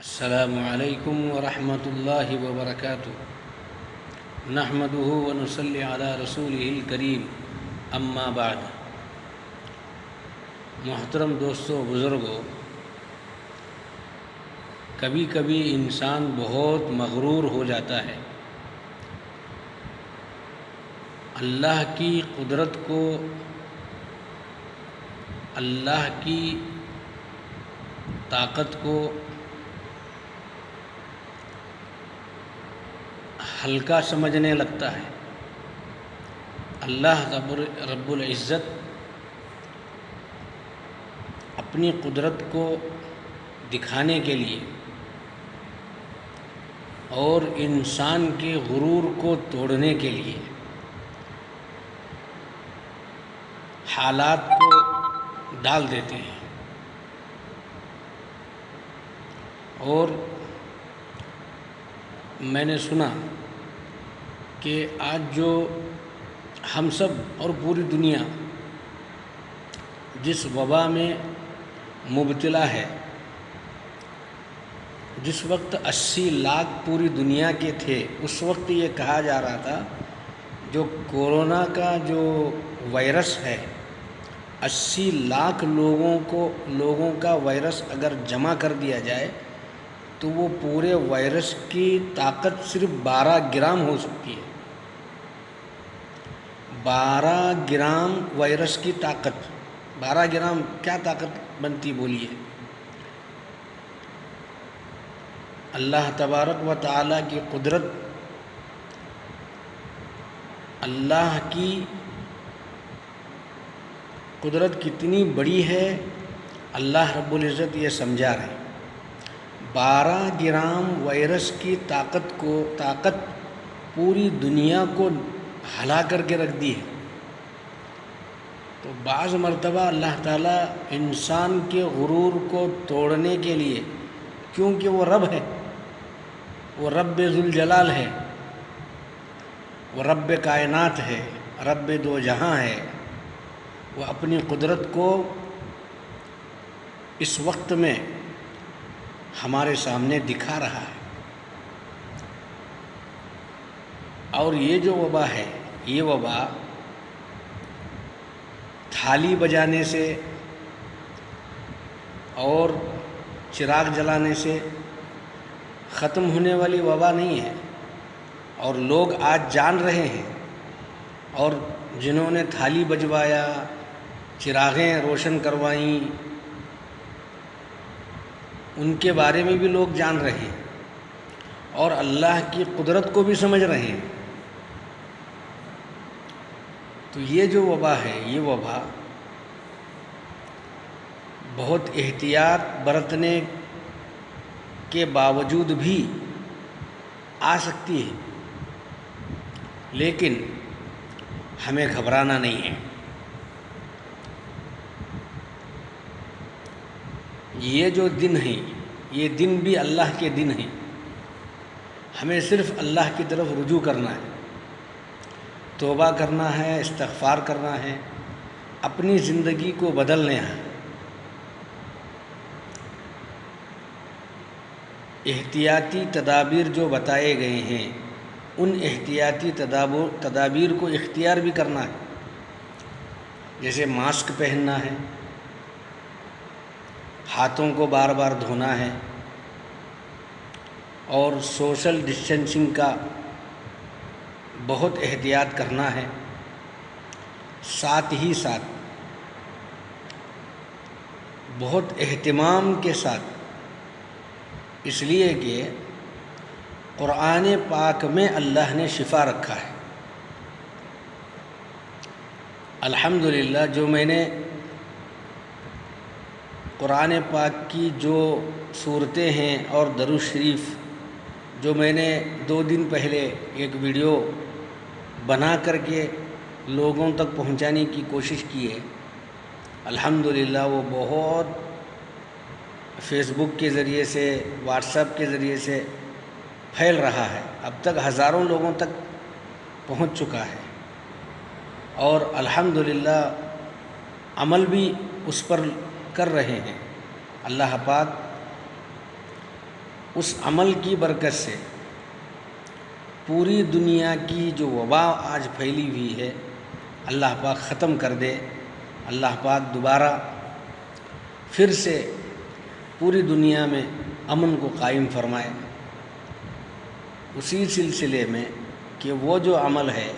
السلام علیکم ورحمۃ اللہ وبرکاتہ نحمده ونصلی علی رسولہ الکریم اما بعد۔ محترم دوستو، بزرگوں، کبھی کبھی انسان بہت مغرور ہو جاتا ہے، اللہ کی قدرت کو، اللہ کی طاقت کو ہلکا سمجھنے لگتا ہے۔ اللہ رب العزت اپنی قدرت کو دکھانے کے لیے اور انسان کے غرور کو توڑنے کے لیے حالات کو ڈال دیتے ہیں، اور میں نے سنا کہ آج جو ہم سب اور پوری دنیا جس وبا میں مبتلا ہے، جس وقت 80 لاکھ پوری دنیا کے تھے، اس وقت یہ کہا جا رہا تھا جو کورونا کا جو وائرس ہے، 80 لاکھ لوگوں کا وائرس اگر جمع کر دیا جائے تو وہ پورے وائرس کی طاقت صرف 12 گرام ہو سکتی ہے۔ 12 گرام وائرس کی طاقت، 12 گرام کیا طاقت بنتی بولیے؟ اللہ تبارک و تعالیٰ کی قدرت، اللہ کی قدرت کتنی بڑی ہے، اللہ رب العزت یہ سمجھا رہے ہیں۔ 12 گرام وائرس کی طاقت پوری دنیا کو ہلا کر کے رکھ دی ہے۔ تو بعض مرتبہ اللہ تعالیٰ انسان کے غرور کو توڑنے کے لیے، کیونکہ وہ رب ہے، وہ رب ذوالجلال ہے، وہ رب کائنات ہے، رب دو جہاں ہے، وہ اپنی قدرت کو اس وقت میں ہمارے سامنے دکھا رہا ہے۔ اور یہ جو وبا ہے، یہ وبا تھالی بجانے سے اور چراغ جلانے سے ختم ہونے والی وبا نہیں ہے، اور لوگ آج جان رہے ہیں، اور جنہوں نے تھالی بجوایا، چراغیں روشن کروائیں، ان کے بارے میں بھی لوگ جان رہے ہیں، اور اللہ کی قدرت کو بھی سمجھ رہے ہیں۔ تو یہ جو وبا ہے، یہ وبا بہت احتیاط برتنے کے باوجود بھی آ سکتی ہے، لیکن ہمیں گھبرانا نہیں ہے۔ یہ جو دن ہیں، یہ دن بھی اللہ کے دن ہیں، ہمیں صرف اللہ کی طرف رجوع کرنا ہے، توبہ کرنا ہے، استغفار کرنا ہے، اپنی زندگی کو بدلنا ہے۔ احتیاطی تدابیر جو بتائے گئے ہیں، ان احتیاطی تدابیر کو اختیار بھی کرنا ہے، جیسے ماسک پہننا ہے، ہاتھوں کو بار بار دھونا ہے، اور سوشل ڈسٹینسنگ کا بہت احتیاط کرنا ہے۔ ساتھ ہی ساتھ بہت اہتمام کے ساتھ، اس لیے کہ قرآن پاک میں اللہ نے شفا رکھا ہے۔ الحمدللہ، جو میں نے قرآن پاک کی جو صورتیں ہیں اور درود شریف جو میں نے 2 دن پہلے ایک ویڈیو بنا کر کے لوگوں تک پہنچانے کی کوشش کی ہے، الحمدللہ وہ بہت فیس بک کے ذریعے سے، واٹس ایپ کے ذریعے سے پھیل رہا ہے، اب تک ہزاروں لوگوں تک پہنچ چکا ہے، اور الحمدللہ عمل بھی اس پر کر رہے ہیں۔ اللہ پاک اس عمل کی برکت سے پوری دنیا کی جو وبا آج پھیلی ہوئی ہے اللہ پاک ختم کر دے، اللہ پاک دوبارہ پھر سے پوری دنیا میں امن کو قائم فرمائے۔ اسی سلسلے میں کہ وہ جو عمل ہے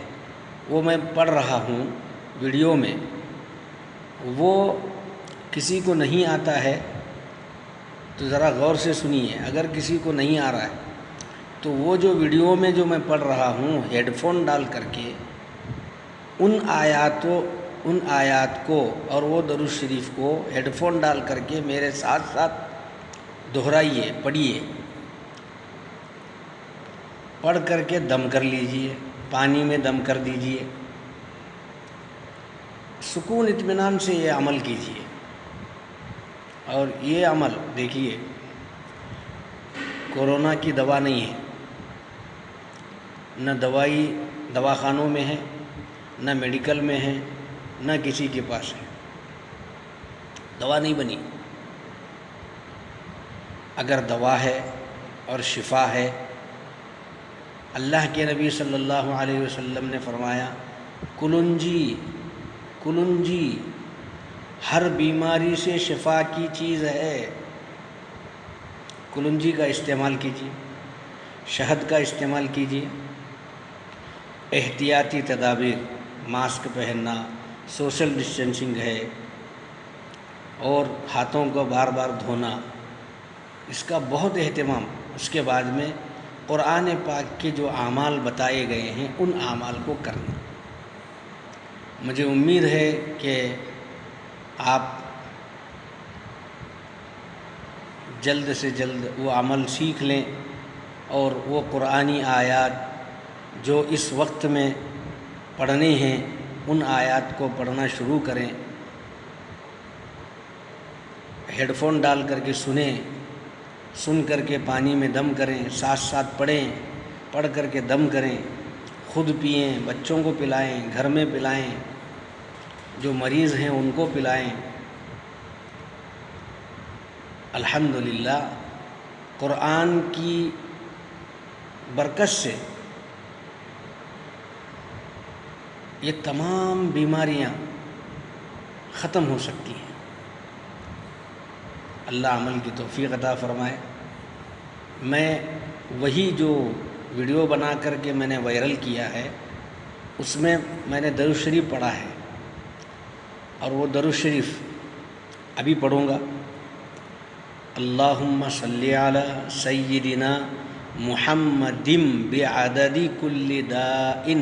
وہ میں پڑھ رہا ہوں ویڈیو میں، وہ کسی کو نہیں آتا ہے تو ذرا غور سے سنیے۔ اگر کسی کو نہیں آ رہا ہے تو وہ جو ویڈیو میں جو میں پڑھ رہا ہوں ہیڈ فون ڈال کر کے ان آیات کو اور وہ درود شریف کو ہیڈ فون ڈال کر کے میرے ساتھ ساتھ دہرائیے، پڑھیے، پڑھ کر کے دم کر لیجئے، پانی میں دم کر دیجئے، سکون اطمینان سے یہ عمل کیجئے۔ اور یہ عمل دیکھیے، کورونا کی دوا نہیں ہے، نہ دوائی دواخانوں میں ہے، نہ میڈیکل میں ہے، نہ کسی کے پاس ہے، دوا نہیں بنی۔ اگر دوا ہے اور شفا ہے، اللہ کے نبی صلی اللہ علیہ وسلم نے فرمایا کلنجی ہر بیماری سے شفا کی چیز ہے، کلنجی کا استعمال کیجیے، شہد کا استعمال کیجیے، احتیاطی تدابیر، ماسک پہننا، سوشل ڈسٹینسنگ ہے، اور ہاتھوں کو بار بار دھونا، اس کا بہت اہتمام۔ اس کے بعد میں قرآن پاک کے جو اعمال بتائے گئے ہیں ان اعمال کو کرنا۔ مجھے امید ہے کہ آپ جلد سے جلد وہ عمل سیکھ لیں اور وہ قرآنی آیات جو اس وقت میں پڑھنے ہیں ان آیات کو پڑھنا شروع کریں، ہیڈ فون ڈال کر کے سنیں، سن کر کے پانی میں دم کریں، ساتھ ساتھ پڑھیں، پڑھ کر کے دم کریں، خود پئیں، بچوں کو پلائیں، گھر میں پلائیں، جو مریض ہیں ان کو پلائیں۔ الحمدللہ قرآن کی برکت سے یہ تمام بیماریاں ختم ہو سکتی ہیں۔ اللہ عمل کی توفیق عطا فرمائے۔ میں وہی جو ویڈیو بنا کر کے میں نے وائرل کیا ہے اس میں نے درود شریف پڑھا ہے، اور وہ درود شریف ابھی پڑھوں گا۔ اللہم صلی علی سیدنا محمد بعدد کل داء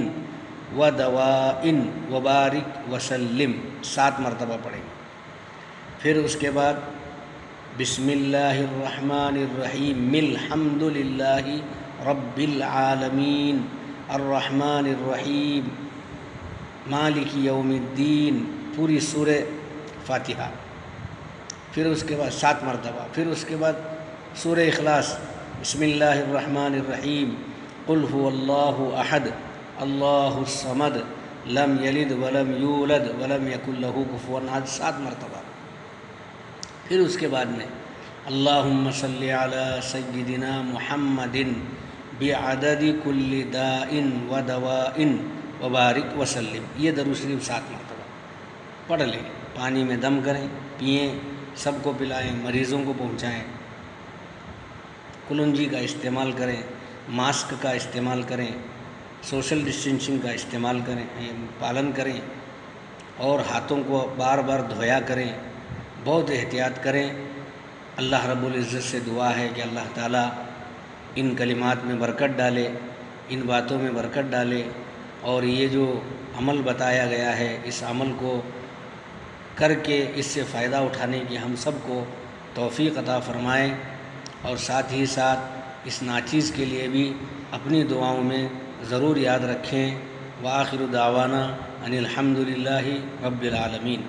و دواء وبارک وسلم، 7 مرتبہ پڑھیں۔ پھر اس کے بعد بسم اللہ الرحمن الرحیم الحمد للہ رب العالمین الرحمن الرحیم مالک یوم الدین، پوری سورہ فاتحہ۔ پھر اس کے بعد 7 مرتبہ، پھر اس کے بعد سورہ اخلاص، بسم اللہ الرحمن الرحیم قل هو اللہ احد اللہ الصمد لم یلد ولم یولد ولم یکن لہ کفوا احد، 7 مرتبہ۔ پھر اس کے بعد میں اللہم صلی علی سیدنا محمد بعدد کل داء و دواء وبارک وسلم، یہ درود شریف 7 مرتبہ پڑھ لیں، پانی میں دم کریں، پئیں، سب کو پلائیں، مریضوں کو پہنچائیں، کلنجی کا استعمال کریں، ماسک کا استعمال کریں، سوشل ڈسٹینسنگ کا استعمال کریں، پالن کریں، اور ہاتھوں کو بار بار دھویا کریں، بہت احتیاط کریں۔ اللہ رب العزت سے دعا ہے کہ اللہ تعالیٰ ان کلمات میں برکت ڈالے، ان باتوں میں برکت ڈالے، اور یہ جو عمل بتایا گیا ہے اس عمل کو کر کے اس سے فائدہ اٹھانے کی ہم سب کو توفیق عطا فرمائے، اور ساتھ ہی ساتھ اس ناچیز کے لیے بھی اپنی دعاؤں میں ضرور یاد رکھیں۔ وآخر دعوانا ان الحمد للہ رب العالمین۔